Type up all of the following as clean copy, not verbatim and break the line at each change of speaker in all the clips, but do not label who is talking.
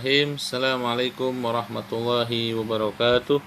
Bismillahirrahmanirrahim. Assalamualaikum warahmatullahi wabarakatuh.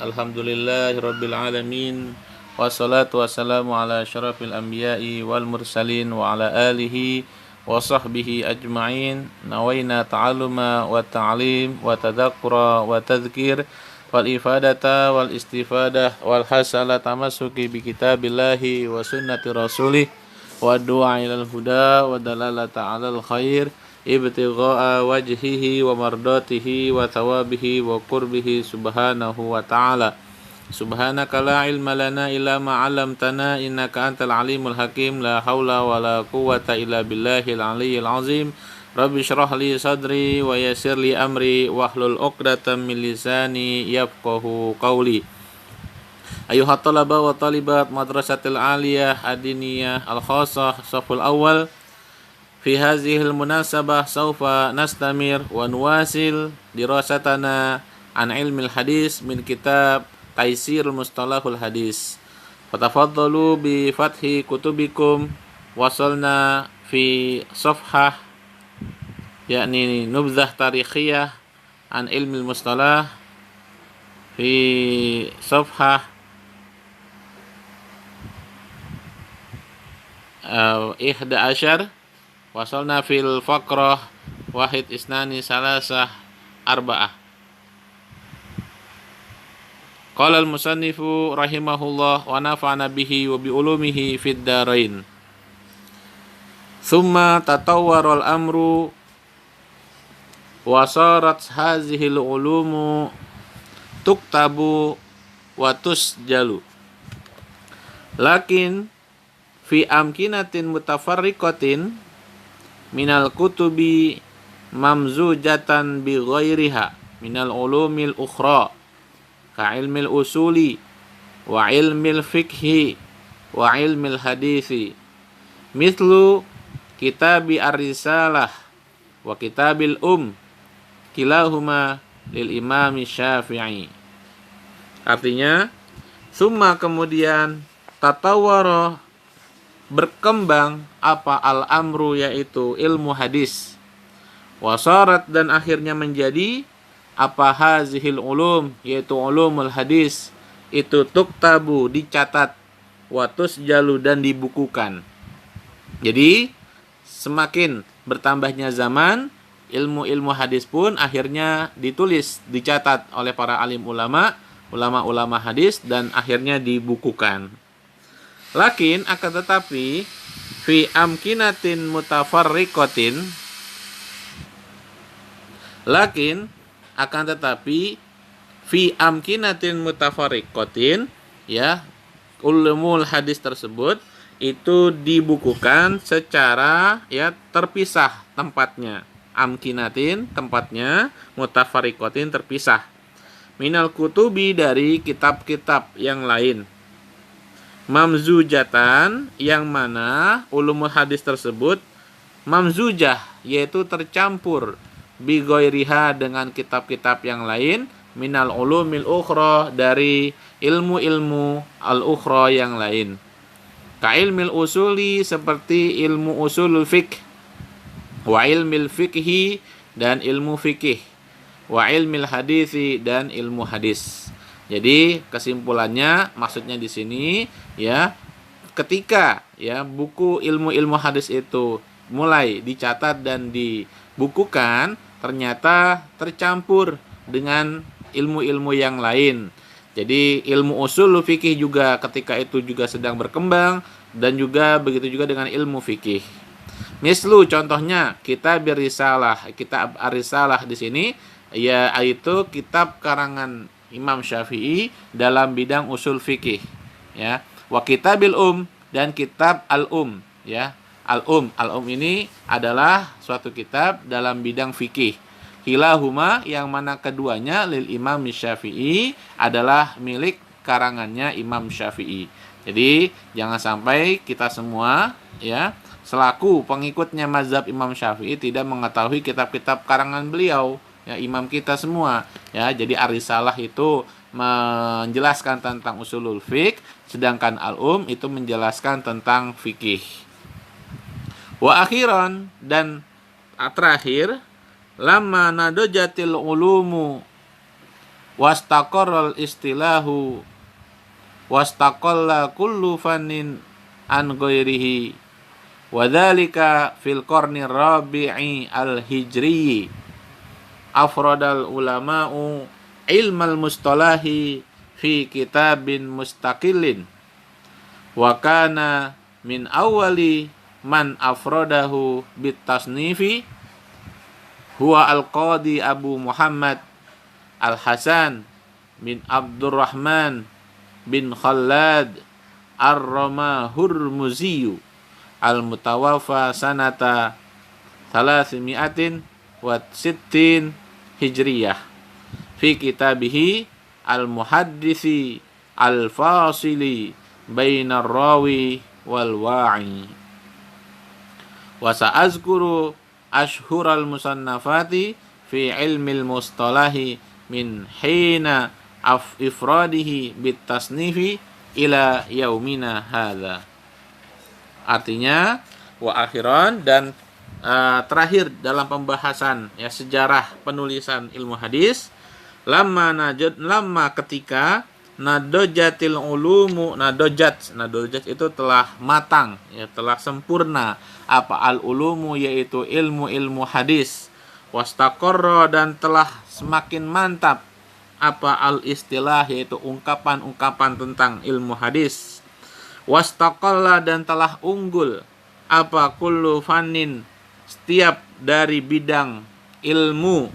Alhamdulillahirabbil alamin. Wassalatu wassalamu ala asyrafil anbiya'i wal mursalin wa ala alihi wa sahbihi ajma'in. Nawaina ta'alluma wa ta'lim wa tadhakkura wa tadhkir wal ifadata wal istifadah wal hasala tamassuki bi kitabillahi wa sunnati rasulih wa du'a ilal huda wa dalalata 'alal khair ibtigha'a wajhihi wa mardatihi wa thawabihi wa qurbihi subhanahu wa ta'ala. Subhanaka la ilma lana illa ma 'allamtana innaka antal alimul hakim. La haula wa la quwwata illa billahil aliyyil azim. Rabbi shrah li sadri wa yassir li amri wahlul 'uqdatam min lisani yafqahu qawli. Ayuhat talaba wa talibat madrasatil aliyah adiniyah al-khassah saful awal. Fi hazihil munasabah saufa nastamir wa nuwasil dirasatana an ilmil hadis min kitab Taisirul Mustalahul Hadis. Fatafaddalu bi fathi kutubikum. Wasalna fi safhah yakni nubzah tarikhiyah an ilmil mustalah fi safhah 11. Wasalna fil faqrah wahid isnani salasah arba'ah. Qala al-musannifu rahimahullah wa nafa'ana bihi wa bi ulumihi fid darain. Thumma tatawwara al-amru wa sarat hazihi al-ulumu tuktabu wa tusjalu. Lakin fi amkinatin mutafarriqatin minal kutubi mamzujatan bi ghairiha minal ulumil ukhra ka ilmil usuli wa ilmil fiqhi wa ilmil hadithi mithlu kitabi ar-risalah wa kitabil kilahuma lil imam Syafi'i. Artinya summa kemudian tatawwara berkembang apa al-amru yaitu ilmu hadis, wasarat dan akhirnya menjadi apa hazihil ulum yaitu ulumul hadis itu tuktabu dicatat, watus jalu dan dibukukan. Jadi semakin bertambahnya zaman, ilmu-ilmu hadis pun akhirnya ditulis, dicatat oleh para alim ulama hadis dan akhirnya dibukukan. Lakin akan tetapi fi amkinatin mutafarriqatin, lakin akan tetapi fi amkinatin mutafarriqatin, ya, ulumul hadis tersebut itu dibukukan secara ya terpisah tempatnya. Amkinatin tempatnya, mutafarriqatin terpisah. Minal kutubi dari kitab-kitab yang lain. Mamzujatan yang mana ulumul hadis tersebut mamzujah yaitu tercampur bi ghairiha dengan kitab-kitab yang lain minal ulumil ukhra dari ilmu-ilmu al-ukhra yang lain. Ka ilmil usuli seperti ilmu usulul fiqh wa ilmil fiqhi dan ilmu fikih wa ilmil hadithi dan ilmu hadis. Jadi kesimpulannya maksudnya di sini ya ketika ya buku ilmu-ilmu hadis itu mulai dicatat dan dibukukan ternyata tercampur dengan ilmu-ilmu yang lain. Jadi ilmu usul fikih juga ketika itu juga sedang berkembang dan juga begitu juga dengan ilmu fikih. Mislu contohnya kitab ar-risalah di sini yaitu kitab karangan Imam Syafi'i dalam bidang usul fikih, ya. Wa kitabil dan kitab ya. Al ini adalah suatu kitab dalam bidang fikih. Kilahuma yang mana keduanya lil Imam Syafi'i adalah milik karangannya Imam Syafi'i. Jadi jangan sampai kita semua ya selaku pengikutnya mazhab Imam Syafi'i tidak mengetahui kitab-kitab karangan beliau. Ya, imam kita semua ya. Jadi ar-risalah itu menjelaskan tentang usulul fiqh, sedangkan al-um itu menjelaskan tentang fikih. Wa akhiran, dan terakhir, lamma nadojatil ulumu wastaqarral istilahu wastaqalla kullu fannin an ghairihi wadzalika fil qarni rabi'i al-hijri afradal ulama'u ilmal mustalahi fi kitabin mustaqillin wa kana min awwali man afradahu bitasnifi huwa al-qadi Abu Muhammad Al-Hasan bin Abdurrahman bin Khallad Ar-Ramahurmuziyu al-mutawaffa sanata 360 hijriyah fi kitabihi al-muhaddisi al-fasili bainar rawi wal wa'i. Wa sa'azkuru ashhural musannafati fi ilmil mustalahi min hina ifradihi bitasnifi ila yaumina hadza. Artinya wa akhiran, dan terakhir dalam pembahasan ya sejarah penulisan ilmu hadis, lama ketika nadojatil ulumu, nadojat itu telah matang ya, telah sempurna apa al ulumu yaitu ilmu-ilmu hadis, wastaqarra dan telah semakin mantap apa al istilah yaitu ungkapan-ungkapan tentang ilmu hadis, wastaqalla dan telah unggul apa kullu fannin setiap dari bidang ilmu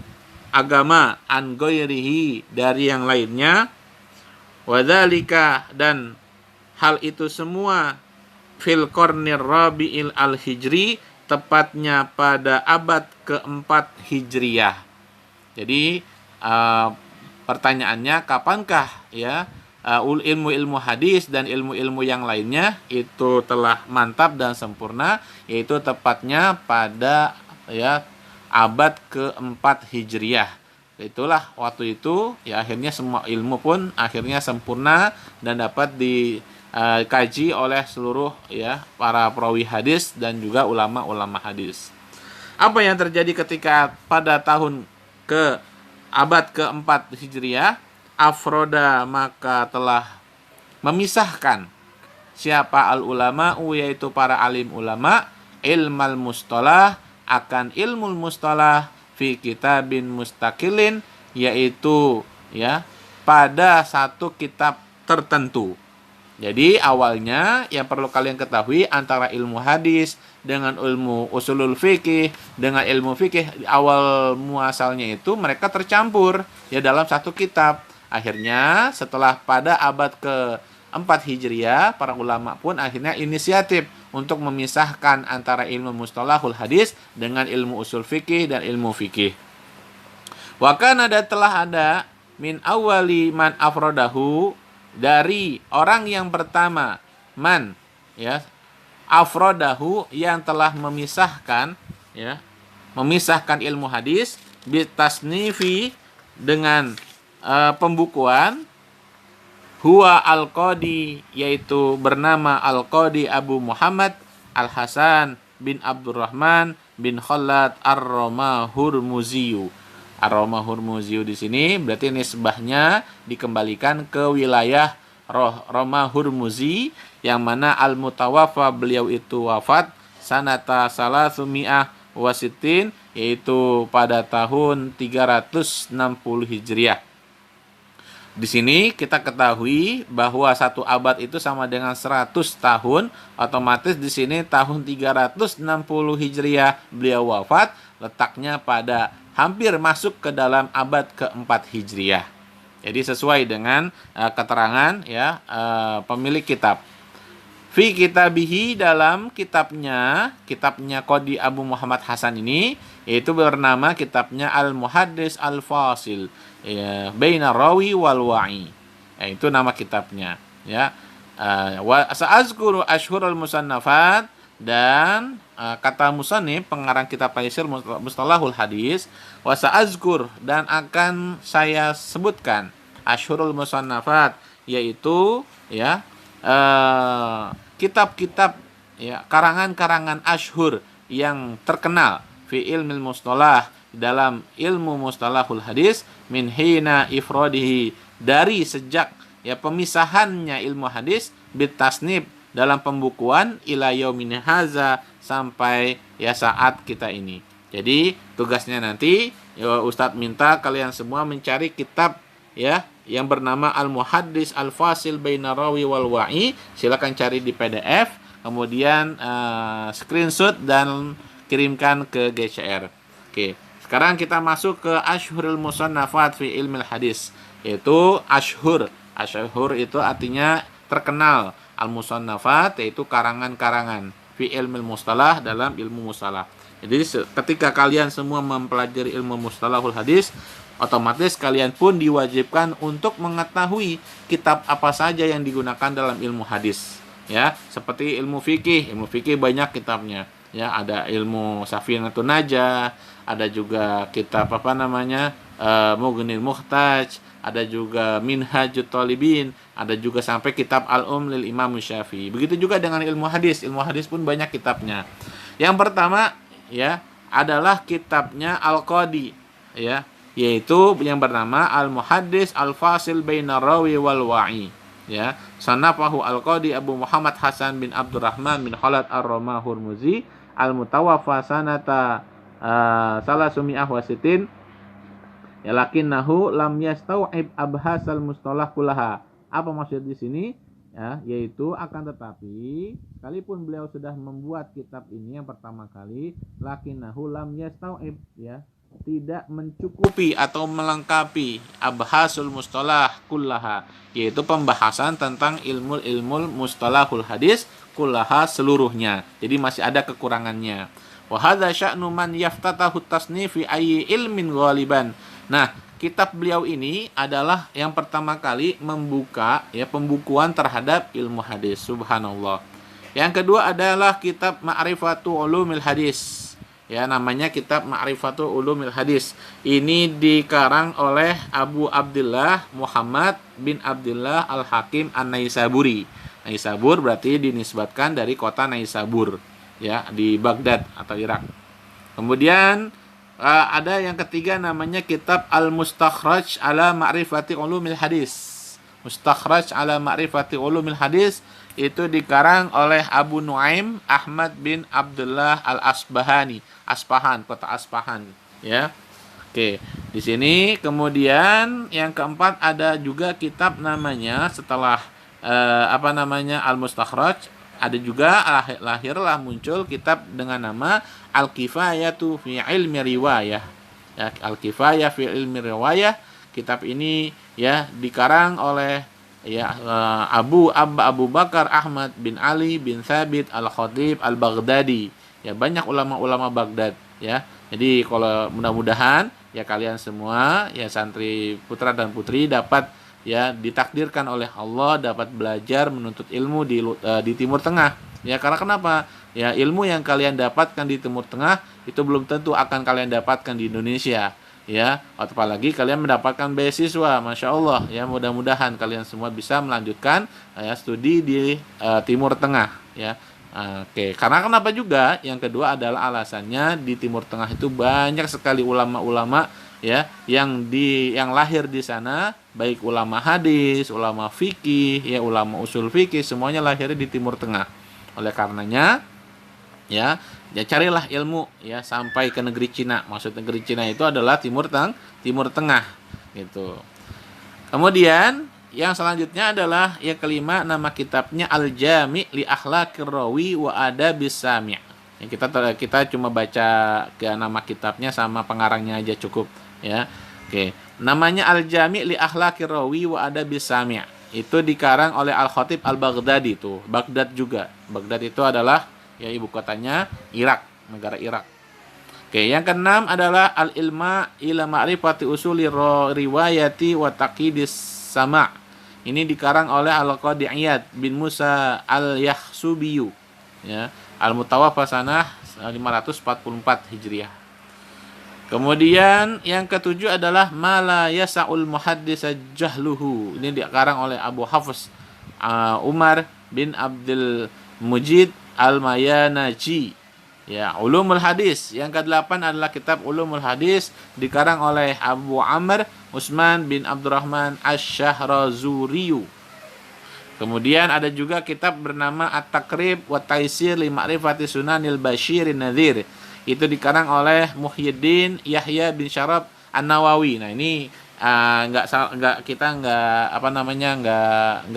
agama an ghairihi dari yang lainnya, wadzalika dan hal itu semua fil qarnir rabi'il al-hijri tepatnya pada abad keempat hijriyah. Jadi pertanyaannya kapankah ya ilmu-ilmu hadis dan ilmu-ilmu yang lainnya itu telah mantap dan sempurna, yaitu tepatnya pada ya abad keempat hijriyah. Itulah waktu itu ya akhirnya semua ilmu pun akhirnya sempurna dan dapat dikaji oleh seluruh ya para perawi hadis dan juga ulama-ulama hadis. Apa yang terjadi ketika pada tahun abad keempat hijriyah? Afroda maka telah memisahkan siapa al ulama yaitu para alim ulama ilmal mustalah akan ilmu mustalah fi kitabin mustaqilin yaitu ya pada satu kitab tertentu. Jadi awalnya yang perlu kalian ketahui antara ilmu hadis dengan ilmu usulul fikih dengan ilmu fikih awal muasalnya itu mereka tercampur ya dalam satu kitab. Akhirnya setelah pada abad ke-4 Hijriah, para ulama pun akhirnya inisiatif untuk memisahkan antara ilmu mustalahul hadis dengan ilmu usul fikih dan ilmu fikih. Wa kana telah ada min awali man afrodahu dari orang yang pertama man ya afrodahu yang telah memisahkan ilmu hadis bitasnifi dengan pembukuan huwa al-qadi yaitu bernama al-qadi Abu Muhammad Al-Hasan bin Abdurrahman bin Khallad Ar-Ramahurmuziyu. Ar-Ramahurmuziyu di sini berarti nisbahnya dikembalikan ke wilayah Ramahurmuzi yang mana al-mutawaffa beliau itu wafat sanata 360 yaitu pada tahun 360 Hijriah. Di sini kita ketahui bahwa satu abad itu sama dengan 100 tahun, otomatis di sini tahun 360 Hijriah beliau wafat, letaknya pada hampir masuk ke dalam abad keempat Hijriah. Jadi sesuai dengan keterangan ya pemilik kitab. Fi kitabihi dalam kitabnya Qadi Abu Muhammad Hasan ini yaitu bernama kitabnya Al-Muhaddis Al-Fasil ya baina rawi wal wa'i. Ya, itu nama kitabnya ya. Wa sa'azkuru ashhurul musannafat dan kata musannif pengarang kitab Taisir Mustalahul Hadis wa sa'azkur dan akan saya sebutkan ashhurul musannafat yaitu ya kitab-kitab ya karangan-karangan ashhur yang terkenal fi ilmil mustalah dalam ilmu mustalahul hadis min hina ifradihi, dari sejak ya pemisahannya ilmu hadis bitasnib, dalam pembukuan, ila yaumin haza, sampai ya saat kita ini. Jadi tugasnya nanti ya, Ustadz minta kalian semua mencari kitab ya yang bernama Al-Muhaddis Al-Fasil Baina Rawi wal Wa'i. Silakan cari di PDF, kemudian screenshot dan kirimkan ke GCR. Oke, sekarang kita masuk ke Ashhurul Musannafat fi Ilmil Hadis, yaitu ashhur. Ashhur itu artinya terkenal. Al-Musannafat yaitu karangan-karangan fi ilmil mustalah, dalam ilmu mustalah. Jadi ketika kalian semua mempelajari ilmu mustalahul hadis, otomatis kalian pun diwajibkan untuk mengetahui kitab apa saja yang digunakan dalam ilmu hadis. Ya, seperti ilmu fikih. Ilmu fikih banyak kitabnya. Ya, ada ilmu Safinatun Najah, ada juga kitab Mughnil Muhtaj, ada juga Minhajut Talibin, ada juga sampai kitab lil Imam Syafi'i. Begitu juga dengan ilmu hadis. Ilmu hadis pun banyak kitabnya. Yang pertama ya adalah kitabnya Al-Qadi ya, yaitu yang bernama Al-Muhaddis Al-Fasil Baina Rawi wal Wa'i ya. Sanafahu Al-Qadi Abu Muhammad Hasan bin Abdurrahman bin Khalad Ar-Rama Hurmuzi al-mutawaffa sanata salasumiyah wasitin ya, lakinnahu lam yastau'ib abhasal mustalah kullaha. Apa maksud di sini? Ya, yaitu akan tetapi sekalipun beliau sudah membuat kitab ini yang pertama kali, lakinnahu lam yastau'ib ya, tidak mencukupi atau melengkapi abhasul mustalah kullaha, yaitu pembahasan tentang ilmu mustalahul hadis kullaha seluruhnya. Jadi masih ada kekurangannya. Wa hadza sya'nu man yaftatahu tasnif fi ayyi ilmin ghaliban. Nah, kitab beliau ini adalah yang pertama kali membuka ya pembukuan terhadap ilmu hadis. Subhanallah. Yang kedua adalah kitab Ma'rifatu Ulumil Hadis. Ya, namanya kitab Ma'rifatu Ulumil Hadis. Ini dikarang oleh Abu Abdullah Muhammad bin Abdullah Al-Hakim An-Naisaburi. Naisabur berarti dinisbatkan dari kota Naisabur ya, di Baghdad atau Irak. Kemudian ada yang ketiga namanya kitab Al-Mustakhraj ala Ma'rifati Ulumil Hadis. Mustakhraj ala Ma'rifati Ulumil Hadis itu dikarang oleh Abu Nuaim Ahmad bin Abdullah Al-Asbahani, Aspahan, kota Aspahan ya. Oke, di sini kemudian yang keempat ada juga kitab namanya setelah Al-Mustakhraj, ada juga lahirlah muncul kitab dengan nama Al-Kifayatu fi Ilmi Riwayah. Ya, Al-Kifayah fi Ilmi Riwayah. Kitab ini ya dikarang oleh ya Abu Bakar Ahmad bin Ali bin Thabit Al-Khatib Al-Baghdadi. Ya, banyak ulama-ulama Baghdad ya. Jadi kalau mudah-mudahan ya kalian semua ya santri putra dan putri dapat ya ditakdirkan oleh Allah dapat belajar menuntut ilmu di Timur Tengah. Ya, karena kenapa? Ya, ilmu yang kalian dapatkan di Timur Tengah itu belum tentu akan kalian dapatkan di Indonesia. Ya, apalagi kalian mendapatkan beasiswa, masya Allah. Ya, mudah-mudahan kalian semua bisa melanjutkan ya studi di Timur Tengah. Ya, oke. Karena kenapa juga? Yang kedua adalah alasannya di Timur Tengah itu banyak sekali ulama-ulama ya yang lahir di sana, baik ulama hadis, ulama fikih, ya ulama usul fikih, semuanya lahirnya di Timur Tengah. Oleh karenanya ya carilah ilmu ya sampai ke negeri Cina. Maksud negeri Cina itu adalah Timur Tengah gitu. Kemudian yang selanjutnya adalah yang kelima, nama kitabnya Al-Jami' li Akhlaqir Rawi wa Adabis Sami'. Yang kita cuma baca ke nama kitabnya sama pengarangnya aja cukup ya. Oke. Namanya Al-Jami' li Akhlaqir Rawi wa Adabis Sami'. Itu dikarang oleh Al-Khatib Al-Baghdadi itu, Baghdad juga. Baghdad itu adalah ya ibu kotanya Irak, negara Irak. Oke, yang keenam adalah Al-Ilma ila Ma'rifati Usuli Riwayati wa Taqidis Sama'. Ini dikarang oleh Al-Qadi Iyad bin Musa Al-Yakhsubiyu ya, Al-Mutawaffa sanah 544 Hijriah. Kemudian yang ketujuh adalah Mala Yasa'ul Muhaddis Jahluhu. Ini dikarang oleh Abu Hafiz Umar bin Abdul Mujid Al-Mayanaji Ya, Ulumul Hadis. Yang kedelapan adalah kitab Ulumul Hadis dikarang oleh Abu Amr Utsman bin Abdurrahman Asy-Syahrazuriyu. Kemudian ada juga kitab bernama At-Taqrib wa Taisir li Ma'rifati Sunanil Basyirin Nadhir. Itu dikarang oleh Muhyiddin Yahya bin Syarab An-Nawawi. Nah, ini nggak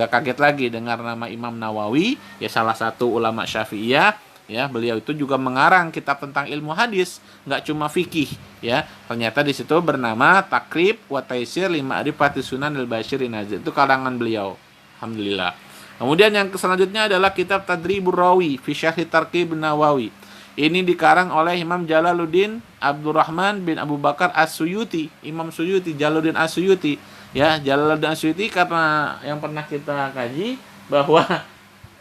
kaget lagi dengar nama Imam Nawawi, ya salah satu ulama Syafi'iyah. Ya, beliau itu juga mengarang kitab tentang ilmu hadis, nggak cuma fikih, ya. Ternyata di situ bernama Takrib wa Taisir li Ma'rifati Sunanil Basyirin Nadhir. Itu karangan beliau. Alhamdulillah. Kemudian yang selanjutnya adalah kitab Tadribur Rawi fi Syarh Tarqib Nawawi. Ini dikarang oleh Imam Jalaluddin Abdurrahman bin Abu Bakar As-Suyuti. Imam Suyuti, Jalaluddin As-Suyuti. Ya, Jalaluddin As-Suyuti karena yang pernah kita kaji bahwa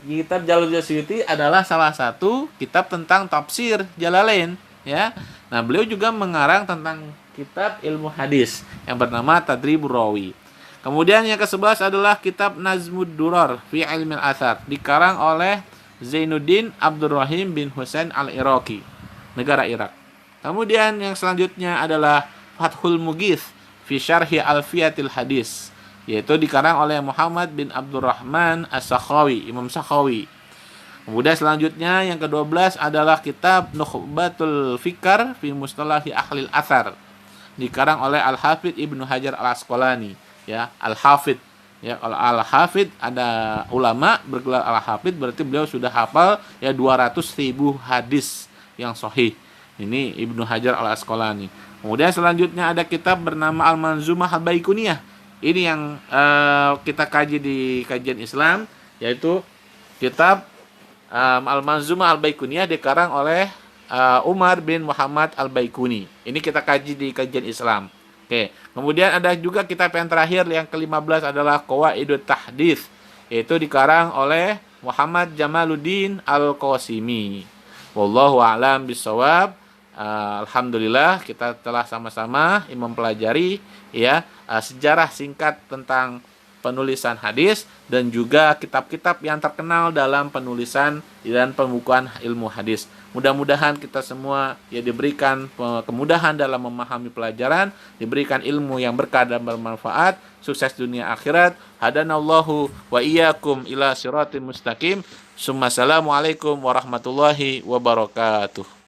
kitab Jalaluddin As-Suyuti adalah salah satu kitab tentang tafsir Jalalain, ya. Nah, beliau juga mengarang tentang kitab ilmu hadis yang bernama Tadribur Rawi. Kemudian yang ke-11 adalah kitab Nazmud Durar fi Ilmil Athar, dikarang oleh Zainuddin Abdurrahim bin Husain Al-Iraqi, negara Irak. Kemudian yang selanjutnya adalah Fathul Mughith fi Syarhi Alfiyatil Hadis, yaitu dikarang oleh Muhammad bin Abdurrahman As-Sakhawi, Imam Sakhawi. Kemudian selanjutnya yang ke-12 adalah kitab Nukhbatul Fikar fi Mustalahi Ahlil Athar, dikarang oleh Al-Hafidz Ibnu Hajar Al-Asqalani, ya, Al-Hafidz. Ya, kalau Al-Hafidz ada ulama bergelar Al-Hafidz berarti beliau sudah hafal ya 200.000 hadis yang sahih. Ini Ibnu Hajar Al-Asqalani. Kemudian selanjutnya ada kitab bernama Al-Manzumah Al-Baikuniyah. Ini yang kita kaji di kajian Islam, yaitu kitab Al-Manzumah Al-Baikuniyah dikarang oleh Umar bin Muhammad Al-Baikuni. Ini kita kaji di kajian Islam. Oke, kemudian ada juga kitab yang terakhir yang ke-15 adalah Qawaidut Tahdits, yaitu dikarang oleh Muhammad Jamaluddin Al-Qasimi. Wallahu a'lam bishawab. Alhamdulillah kita telah sama-sama mempelajari ya sejarah singkat tentang penulisan hadis dan juga kitab-kitab yang terkenal dalam penulisan dan pembukuan ilmu hadis. Mudah-mudahan kita semua ya diberikan kemudahan dalam memahami pelajaran, diberikan ilmu yang berkah dan bermanfaat, sukses dunia akhirat. Hadanallahu wa iyyakum ila siratal mustaqim. Assalamualaikum warahmatullahi wabarakatuh.